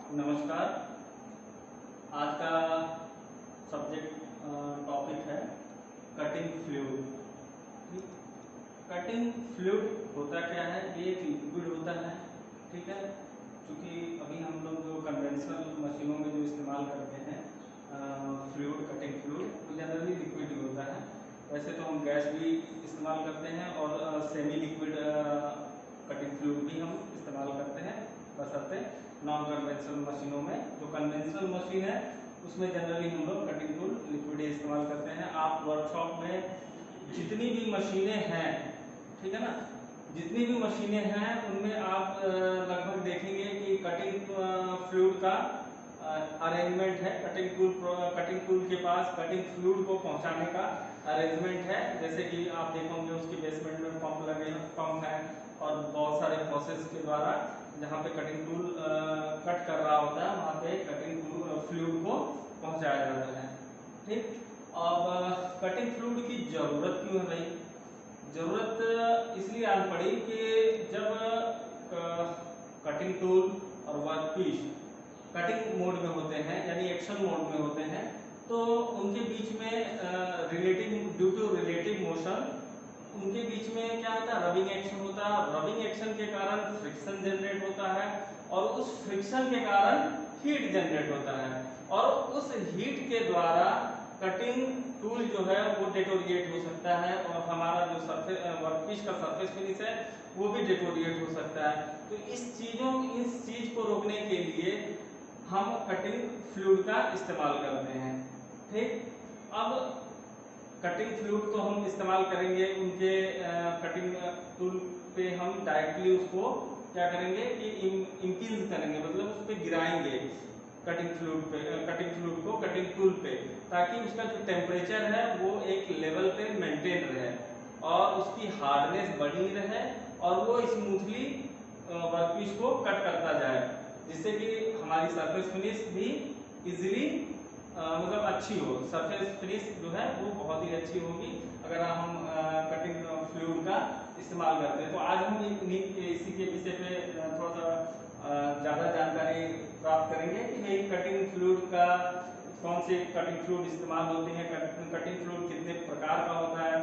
नमस्कार। आज का सब्जेक्ट टॉपिक है कटिंग फ्लूइड। ठीक, कटिंग फ्लूइड होता क्या है? ये एक लिक्विड होता है। ठीक है, क्योंकि अभी हम लोग जो कन्वेंशनल मशीनों में जो इस्तेमाल करते हैं फ्लूइड, कटिंग फ्लूइड, वो जनरली लिक्विड ही होता है। वैसे तो हम गैस भी इस्तेमाल करते हैं और सेमी लिक्विड कटिंग फ्लूइड भी हम इस्तेमाल करते हैं, बशर्ते नॉन कन्वेंशनल मशीनों में। जो कन्वेंशनल मशीन है उसमें जनरली हम लोग कटिंग टूल लिक्विड ही इस्तेमाल करते हैं। आप वर्कशॉप में जितनी भी मशीनें हैं, ठीक है ना, जितनी भी मशीनें हैं उनमें आप लगभग देखेंगे कि कटिंग फ्लूइड का अरेंजमेंट है। कटिंग टूल के पास कटिंग फ्लूइड को पहुंचाने का अरेंजमेंट है। जैसे कि आप देखोगे उसके बेसमेंट में पंप है और बहुत सारे प्रोसेस के द्वारा जहाँ पे कटिंग टूल कट कर रहा होता है वहाँ पे कटिंग फ्लूइड को पहुँचाया जाता है। ठीक, अब कटिंग फ्लूइड की ज़रूरत क्यों है भाई? ज़रूरत इसलिए आन पड़ी कि जब कटिंग टूल और वर्कपीस कटिंग मोड में होते हैं, यानी एक्शन मोड में होते हैं, तो उनके बीच में ड्यू टू रिलेटिव मोशन उनके बीच में क्या होता है? रबिंग एक्शन होता है। रबिंग एक्शन के कारण फ्रिक्शन जनरेट होता है और उस फ्रिक्शन के कारण हीट जनरेट होता है और उस हीट के द्वारा कटिंग टूल जो है वो डेटोरिएट हो सकता है और हमारा जो वर्कपीस का सरफेस फिनिश है वो भी डेटोरिएट हो सकता है। तो इस चीज को रोकने के लिए हम कटिंग फ्लूइड का इस्तेमाल करते हैं। ठीक, अब कटिंग फ्लूइड को हम इस्तेमाल करेंगे उनके कटिंग टूल पे। हम डायरेक्टली उसको क्या करेंगे कि इंपिंज करेंगे, मतलब उस पर गिराएंगे कटिंग फ्लूइड को कटिंग टूल पे, ताकि उसका जो टेम्परेचर है वो एक लेवल पे मेंटेन रहे और उसकी हार्डनेस बनी रहे और वो स्मूथली वर्कपीस को कट करता जाए, जिससे कि हमारी सरफेस फिनिश भी इजीली मतलब अच्छी हो। सरफेस फिनिश जो है वो बहुत ही अच्छी होगी अगर हम कटिंग फ्लूइड का इस्तेमाल करते हैं। तो आज हम इसी के विषय पे थोड़ा सा ज़्यादा जानकारी प्राप्त करेंगे कि भाई कटिंग फ्लूइड का कौन से कटिंग फ्लूइड इस्तेमाल होते हैं, कटिंग फ्लूइड कितने प्रकार का होता है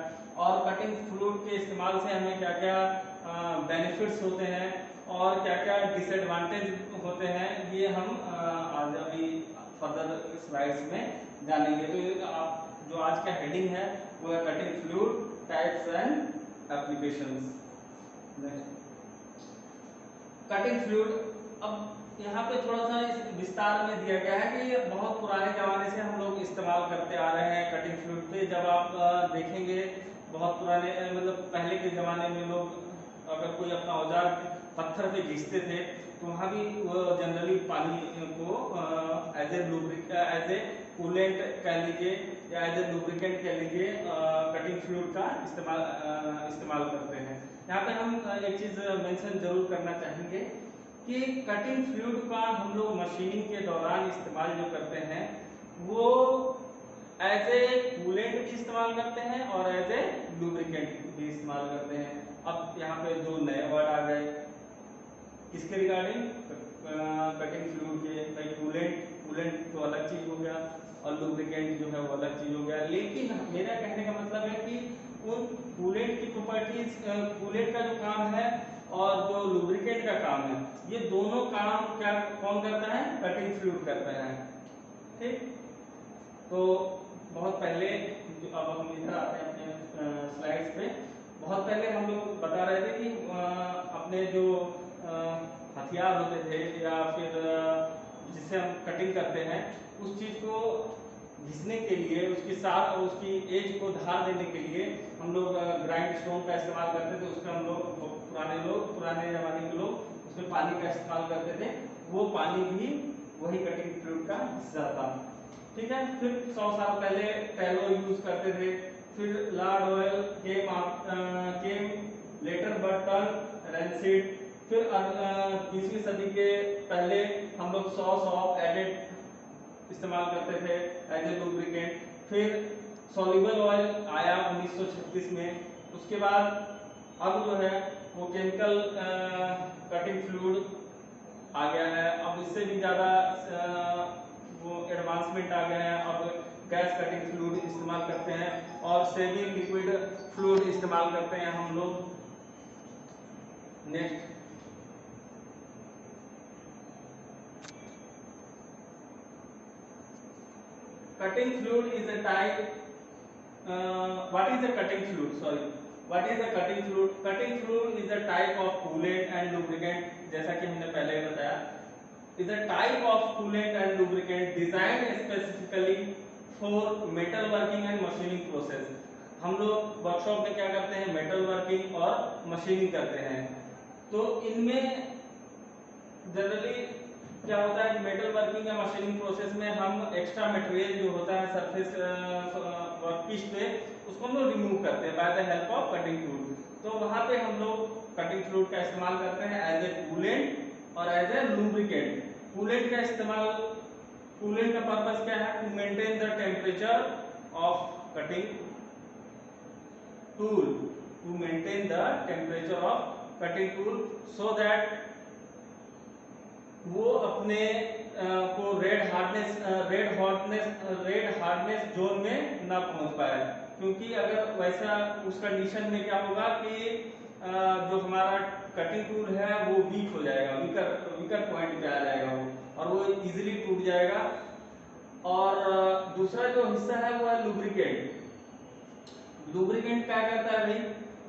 और कटिंग फ्लूइड के इस्तेमाल से हमें क्या क्या बेनिफिट्स होते हैं और क्या क्या डिसएडवांटेज होते हैं, ये हम आज अभी फर्दर स्लाइड्स में जानेंगे। तो आप जो आज का हेडिंग है वो है cutting fluid types and applications. Cutting fluid, अब यहाँ पे थोड़ा सा इस विस्तार में दिया गया है कि ये बहुत पुराने जमाने से हम लोग इस्तेमाल करते आ रहे हैं कटिंग फ्लूइड पे। जब आप देखेंगे बहुत पुराने मतलब पहले के ज़माने में लोग अगर कोई अपना औजार पत्थर पे घिसते थे तो वहाँ भी वो जनरली पानी को एज ए कूलेंट कह लीजिए या एज ए लुब्रिकेंट कह लीजिए कटिंग फ्लूइड का इस्तेमाल करते हैं। यहाँ पे हम एक चीज़ मेंशन जरूर करना चाहेंगे कि कटिंग फ्लूइड का हम लोग मशीनिंग के दौरान इस्तेमाल जो करते हैं वो एज ए कूलेंट भी इस्तेमाल करते हैं और एज ए लुब्रिकेंट भी इस्तेमाल करते हैं। अब यहाँ पे दो नए वर्ड आ गए किसके रिगार्डिंग? कटिंग फ्लूइड के। भाई कूलेंट तो अलग चीज हो गया और लुब्रिकेंट जो है वो अलग चीज हो गया। लेकिन मेरा कहने का मतलब है कि उन कूलेंट की प्रॉपर्टीज, कूलेंट का जो काम है और जो लुब्रिकेंट का काम है, ये दोनों काम क्या कौन करता है? कटिंग फ्लूइड करता है। ठीक, तो बहुत पहले अब हम इधर आते हैं अपने स्लाइड्स पे। बहुत पहले हम लोग बता रहे थे कि अपने जो हथियार होते थे या फिर जिससे हम कटिंग करते हैं उस चीज़ को घिसने के लिए, उसकी एज को धार देने के लिए हम लोग ग्राइंड स्टोन का इस्तेमाल करते थे। उसमें हम लोग पुराने ज़माने के लोग उसमें पानी का इस्तेमाल करते थे। वो पानी भी वही कटिंग फ्लूइड का हिस्सा था। ठीक है, फिर 100 साल पहले टैलो यूज करते थे, फिर Lord oil came later but turn rancid, फिर 20वीं सदी के पहले हम लोग सॉस ऑफ एडेड इस्तेमाल करते थे एज ए लुब्रिकेंट। फिर सॉल्युबल ऑयल आया 1936 में। उसके बाद अब जो है वो केमिकल कटिंग फ्लूइड आ गया है, अब इससे भी ज़्यादा वो एडवांसमेंट आ गया है। अब गैस कटिंग फ्लूइड इस्तेमाल करते हैं और सेमी लिक्विड फ्लूइड इस्तेमाल करते हैं हम लोग। Next, cutting fluid is a type, what is a cutting fluid, sorry, what is a cutting fluid? Cutting fluid is a type of coolant and lubricant, जैसा कि हमने पहले ही बताया, is a type of coolant and lubricant designed specifically for metal working and machining process। हम लोग workshop में क्या करते हैं, मेटल वर्किंग और मशीनिंग करते हैं। तो इनमें जनरली क्या होता है, मेटल वर्किंग या मशीनिंग प्रोसेस में हम एक्स्ट्रा मटेरियल जो होता है सरफेस वर्कपीस पे, उसको हम लोग रिमूव करते हैं by the help of cutting fluid. तो वहां पे हम लोग कटिंग फ्लूइड का इस्तेमाल करते हैं एज ए कूलेंट और एज ए लुब्रिकेंट। कूलेंट का इस्तेमाल, कूलेंट का पर्पस क्या है, to maintain the temperature of cutting tool, to maintain the temperature of cutting tool so that वो अपने को रेड हार्डनेस जोन में ना पहुंच पाए। क्योंकि अगर वैसा उस कंडीशन में क्या होगा कि जो हमारा कटिंग टूल है वो वीक हो जाएगा, वीकर पॉइंट पे आ जाएगा वो, और वो इजीली टूट जाएगा। और दूसरा जो हिस्सा है वो है लुब्रिकेंट। लुब्रिकेंट क्या करता है भाई,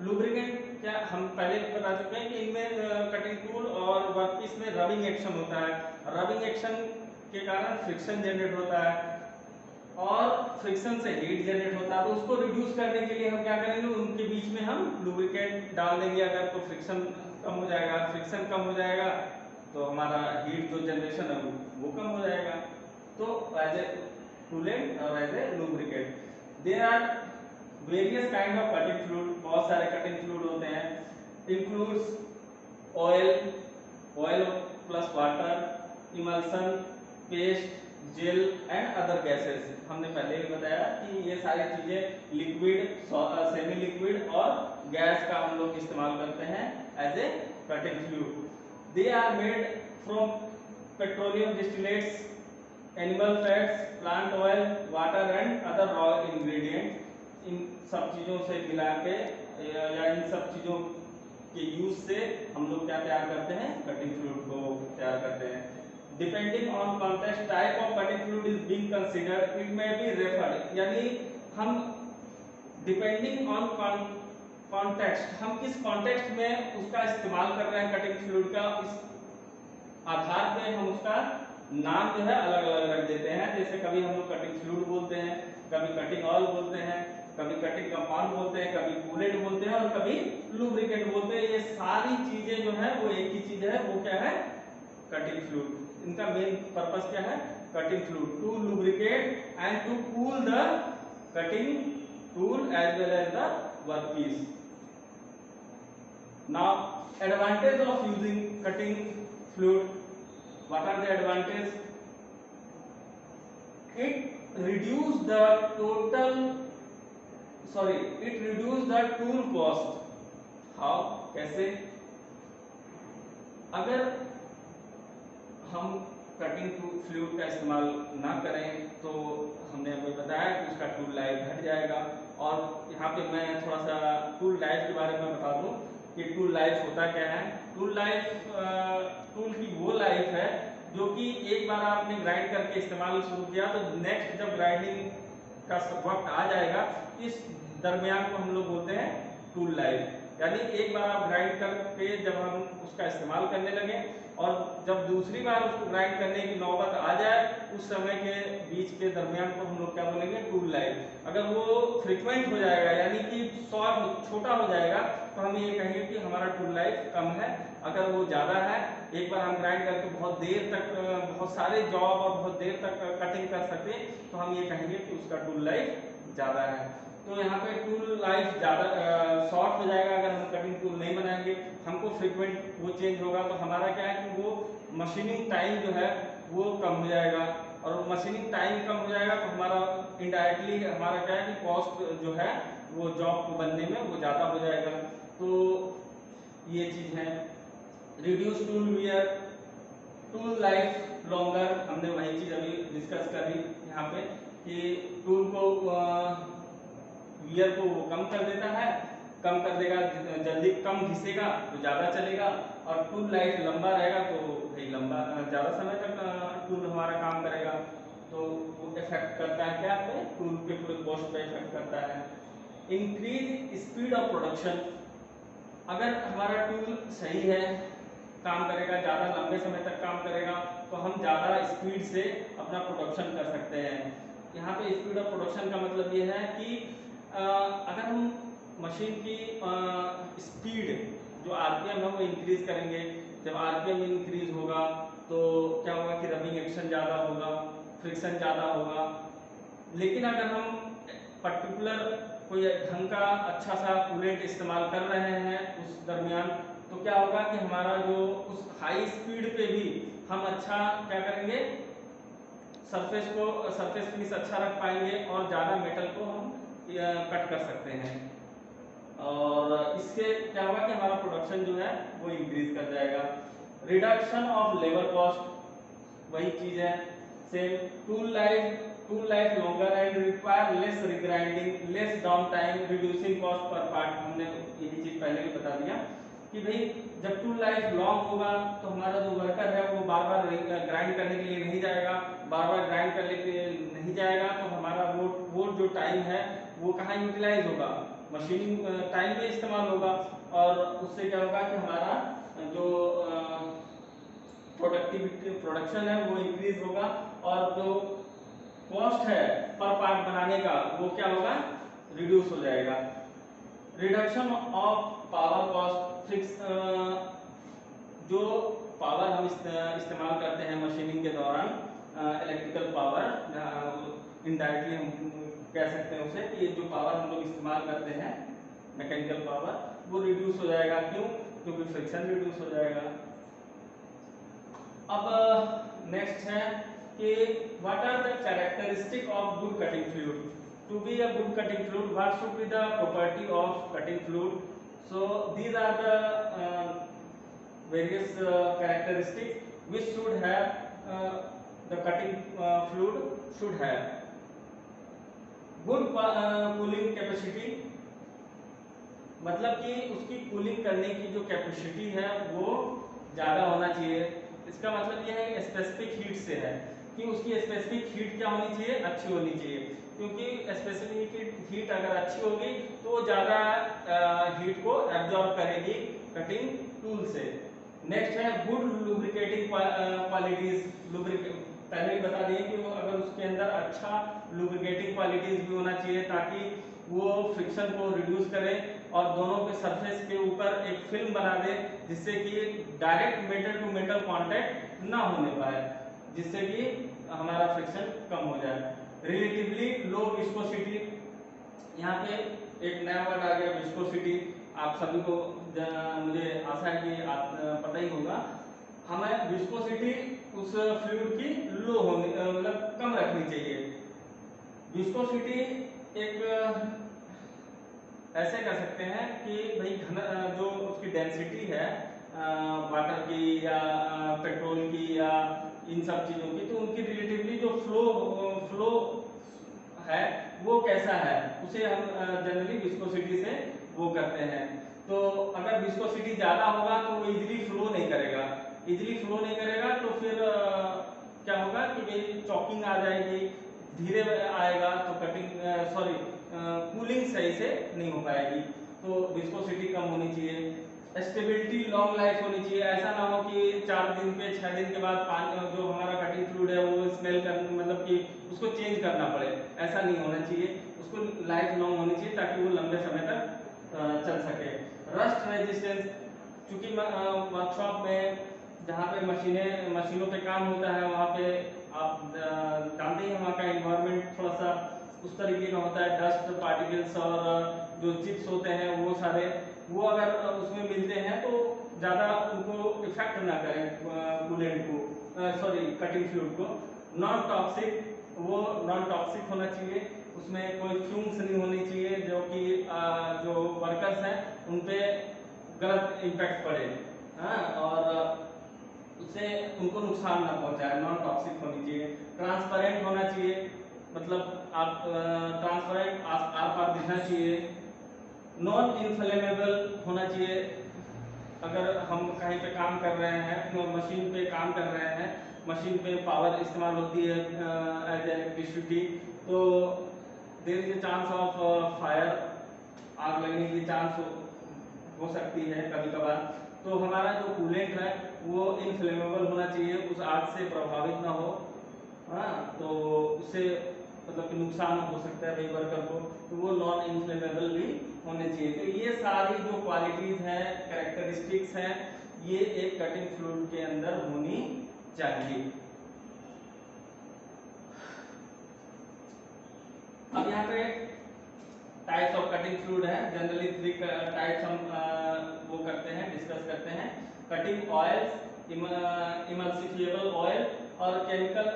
लुब्रिकेंट क्या, हम पहले बता चुके हैं कि इनमें कटिंग टूल और वर्कपीस में रबिंग एक्शन होता है। रबिंग एक्शन के कारण फ्रिक्शन जनरेट होता है और फ्रिक्शन से हीट जनरेट होता है। तो उसको रिड्यूस करने के लिए हम क्या करेंगे, उनके बीच में हम लुब्रिकेंट डाल देंगे अगर, तो फ्रिक्शन कम हो जाएगा। फ्रिक्शन कम हो जाएगा तो हमारा हीट जो जनरेशन है वो कम हो जाएगा। तो एज ए कूलेंट और as a lubricant, there are various kind of cutting fluid, बहुत सारे कटिंग फ्लूइड होते हैं। Includes oil, oil plus water, emulsion, paste, gel and other gases. हमने पहले भी बताया कि ये सारी चीजें लिक्विड, सेमी लिक्विड और गैस का हम लोग इस्तेमाल करते हैं as a cutting fluid. They are made from petroleum distillates, animal fats, plant oil, water and other raw ingredients. इन सब चीजों से मिला के या इन सब चीजों के यूज से हम लोग क्या तैयार करते हैं, कटिंग फ्लूइड को तैयार करते हैं। Depending on context type of cutting fluid is being considered, it may be referred, यानी हम डिपेंडिंग ऑन कॉन्टेक्स्ट, हम किस कॉन्टेक्स्ट में उसका इस्तेमाल कर रहे हैं कटिंग फ्लूइड का, इस आधार पे हम उसका नाम जो है अलग अलग रख देते हैं। जैसे कभी हम लोग कटिंग फ्लूइड बोलते हैं, कभी कटिंग ऑयल बोलते हैं, कभी कटिंग कंपाउंड बोलते हैं, कभी कूलेंट बोलते हैं और कभी लुब्रिकेंट बोलते हैं। ये सारी चीजें जो है वो एक ही चीज है, वो क्या है, कटिंग फ्लूइड। इनका मेन पर्पस क्या है, cutting fluid, to lubricate and to cool the cutting tool as well as the workpiece. Now advantage of using cutting fluid, what are the advantages? It reduce the tool cost. How? कैसे? अगर हम cutting fluid का इस्तेमाल ना करें तो हमने अभी बताया कि उसका टूल लाइफ घट जाएगा। और यहाँ पे मैं थोड़ा सा टूल लाइफ के बारे में बता दूं कि टूल लाइफ होता क्या है। टूल लाइफ, टूल की वो लाइफ है जो कि एक बार आपने ग्राइंड करके इस्तेमाल शुरू किया तो नेक्स्ट जब ग्राइंडिंग का वक्त आ जाएगा, इस दरमियान को हम लोग बोलते हैं टूल लाइफ। यानी एक बार आप ग्राइंड करके जब हम उसका इस्तेमाल करने लगे और जब दूसरी बार उसको ग्राइंड करने की नौबत आ जाए, उस समय के बीच के दरमियान को हम लोग क्या बोलेंगे, टूल लाइफ। अगर वो फ्रीक्वेंट हो जाएगा यानी कि शॉर्ट, छोटा हो जाएगा, तो हम ये कहेंगे कि हमारा टूल लाइफ कम है। अगर वो ज़्यादा है, एक बार हम ग्राइंड करके बहुत देर तक, बहुत सारे जॉब और बहुत देर तक कटिंग कर सकते हैं, तो हम ये कहेंगे कि उसका टूल लाइफ ज़्यादा है। तो यहाँ पे टूल लाइफ ज़्यादा शॉर्ट हो जाएगा अगर हम कटिंग टूल नहीं बनाएंगे, हमको फ्रीक्वेंट वो चेंज होगा, तो हमारा क्या है कि वो मशीनिंग टाइम जो है वो कम हो जाएगा। और मशीनिंग टाइम कम हो जाएगा तो हमारा इनडायरेक्टली हमारा क्या है कि कॉस्ट जो है वो जॉब को बनने में वो ज़्यादा हो जाएगा। तो ये चीज़ है। Reduce tool wear, tool life longer, हमने वही चीज अभी डिस्कस करी यहाँ पे कि टूल को वियर को वो कम कर देता है, कम कर देगा, जल्दी कम घिसेगा तो ज़्यादा चलेगा, और टूल लाइफ लंबा रहेगा तो भाई लंबा ज़्यादा समय तक टूल हमारा काम करेगा। तो वो इफेक्ट करता है क्या पे, टूल पे पूरे कॉस्ट पे इफेक्ट करता है। इंक्रीज स्पीड ऑफ प्रोडक्शन, अगर हमारा टूल सही है, काम करेगा, ज़्यादा लंबे समय तक काम करेगा, तो हम ज़्यादा स्पीड से अपना प्रोडक्शन कर सकते हैं। यहाँ पे स्पीड ऑफ प्रोडक्शन का मतलब ये है कि अगर हम मशीन की स्पीड जो आरपीएम है वो इंक्रीज करेंगे, जब आरपीएम इंक्रीज होगा तो क्या होगा कि रबिंग एक्शन ज़्यादा होगा, फ्रिक्शन ज़्यादा होगा। लेकिन अगर हम पर्टिकुलर कोई ढंग का अच्छा सा कूलेंट इस्तेमाल कर रहे हैं उस दरमियान, तो क्या होगा कि हमारा जो उस हाई स्पीड पे भी हम अच्छा क्या करेंगे, सरफेस फिनिश अच्छा रख पाएंगे और ज़्यादा मेटल को हम कट कर सकते हैं। और इससे क्या होगा कि हमारा प्रोडक्शन जो है वो इंक्रीज कर जाएगा। रिडक्शन ऑफ लेबर कॉस्ट, वही चीज है same, tool life longer and require less regrinding, less downtime, reducing cost per part. हमने यही चीज पहले भी बता दिया कि भाई जब टूल लाइफ लॉन्ग होगा तो हमारा जो वर्कर है वो बार बार ग्राइंड करने के लिए नहीं जाएगा, बार बार ग्राइंड करने के लिए नहीं जाएगा, तो हमारा वो जो टाइम है वो कहाँ यूटिलाइज होगा, मशीनिंग टाइम में इस्तेमाल होगा। और उससे क्या होगा कि हमारा जो प्रोडक्शन है वो इंक्रीज होगा, और जो कॉस्ट है पर पार्ट बनाने का वो क्या होगा, रिड्यूस हो जाएगा। Reduction of power cost, fix जो पावर हम इस्तेमाल करते हैं मशीनिंग के दौरान, इलेक्ट्रिकल पावर इनडायरेक्टली हम कह सकते हैं उसे, कि जो पावर हम लोग इस्तेमाल करते हैं मैकेनिकल पावर, वो रिड्यूस हो जाएगा। क्यों? क्योंकि फ्रिक्शन रिड्यूस हो जाएगा। अब नेक्स्ट है कि what are the characteristic of good cutting fluid. To be a good cutting fluid, what should be the property of cutting fluid? So these are the various characteristics which should have the cutting fluid should have. Good cooling capacity, मतलब कि उसकी cooling करने की जो capacity है वो ज़्यादा होना चाहिए। इसका मतलब यह है स्पेसिफिक हीट से है कि उसकी स्पेसिफिक हीट क्या होनी चाहिए, अच्छी होनी चाहिए, क्योंकि स्पेसिफिक हीट अगर अच्छी होगी तो वो ज़्यादा हीट को एब्जॉर्ब करेगी कटिंग टूल से। नेक्स्ट है गुड लुब्रिकेटिंग क्वालिटीज। पहले भी बता दिए कि वो अगर उसके अंदर अच्छा लुब्रिकेटिंग क्वालिटीज भी होना चाहिए ताकि वो फ्रिक्शन को रिड्यूस करे और दोनों के सरफेस के ऊपर एक फिल्म बना दे, जिससे कि direct metal to metal contact ना होने पाए, जिससे कि हमारा फ्रिक्शन कम हो जाए। रिलेटिवली लो विस्कोसिटी, यहाँ पे एक नया वर्ड आ गया विस्कोसिटी, आप सभी को मुझे आशा है कि आप पता ही होगा। हमें विस्कोसिटी उस फ्लूइड की लो होनी मतलब कम रखनी चाहिए। विस्कोसिटी एक ऐसे कर सकते हैं कि भाई घन जो उसकी डेंसिटी है वाटर की या पेट्रोल की या इन सब चीज़ों की, तो उनकी रिलेटिवली जो फ्लो है वो कैसा है, उसे हम जनरली विस्कोसिटी से वो करते हैं। तो अगर विस्कोसिटी ज़्यादा होगा तो वो इजीली फ्लो नहीं करेगा, तो फिर क्या होगा कि भाई चॉकिंग आ जाएगी, धीरे आएगा तो कटिंग कूलिंग सही से नहीं हो पाएगी। तो विस्कोसिटी कम होनी चाहिए। स्टेबिलिटी लॉन्ग लाइफ होनी चाहिए, ऐसा ना हो कि 4 दिन पे 6 दिन के बाद जो हमारा कटिंग फ्लूइड है वो स्मेल कर मतलब कि उसको चेंज करना पड़े, ऐसा नहीं होना चाहिए। उसको लाइफ लॉन्ग होनी चाहिए ताकि वो लंबे समय तक चल सके। रस्ट रेजिस्टेंस, चूंकि वर्कशॉप में जहाँ पे मशीनों पे काम होता है वहाँ पे आप जानते ही वहाँ का इन्वायरमेंट थोड़ा सा उस तरीके का होता है, डस्ट पार्टिकल्स और जो चिप्स होते हैं वो सारे, वो अगर उसमें मिलते हैं तो ज़्यादा उनको इफेक्ट ना करें कूलेंट को, कटिंग फ्लूइड को। नॉन टॉक्सिक होना चाहिए, उसमें कोई फ्यूम्स नहीं होनी चाहिए जो कि जो वर्कर्स हैं उन पे गलत इम्पैक्ट पड़े। हाँ, और उससे उनको नुकसान ना पहुंचाए, नॉन टॉक्सिक होनी चाहिए, ट्रांसपेरेंट होना चाहिए, मतलब आप ट्रांसपेरेंट आर पार दिखना चाहिए, नॉन इन्फ्लेमेबल होना चाहिए। अगर हम कहीं पे काम कर रहे हैं, मशीन पे काम कर रहे हैं, मशीन पे पावर इस्तेमाल होती है एज इलेक्ट्रिसिटी, तो there is a chance of fire, आग लगने की चांस हो सकती है कभी कभार। तो हमारा जो कूलेंट है वो इनफ्लेमेबल होना चाहिए, उस आग से प्रभावित ना हो। हाँ, तो उससे मतलब कि नुकसान हो सकता है भाई वर्कर को, तो वो नॉन इन्फ्लेमेबल भी होने चाहिए। तो ये सारी जो क्वालिटीज हैं, कैरेक्टरिस्टिक्स हैं, ये एक कटिंग फ्लूइड के अंदर होनी चाहिए। अब यहाँ पे टाइप्स ऑफ कटिंग फ्लूइड है, जनरली 3 टाइप्स हम वो करते हैं, डिस्कस करते हैं। कटिंग ऑयल्स, इमल्सिफिएबल ऑयल और केमिकल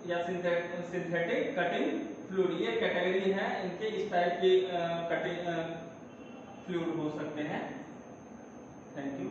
या सिंथेटिक कटिंग फ्लूइड, ये कैटेगरी है, इनके इस टाइप के कटिंग फ्लूइड हो सकते हैं। Thank you.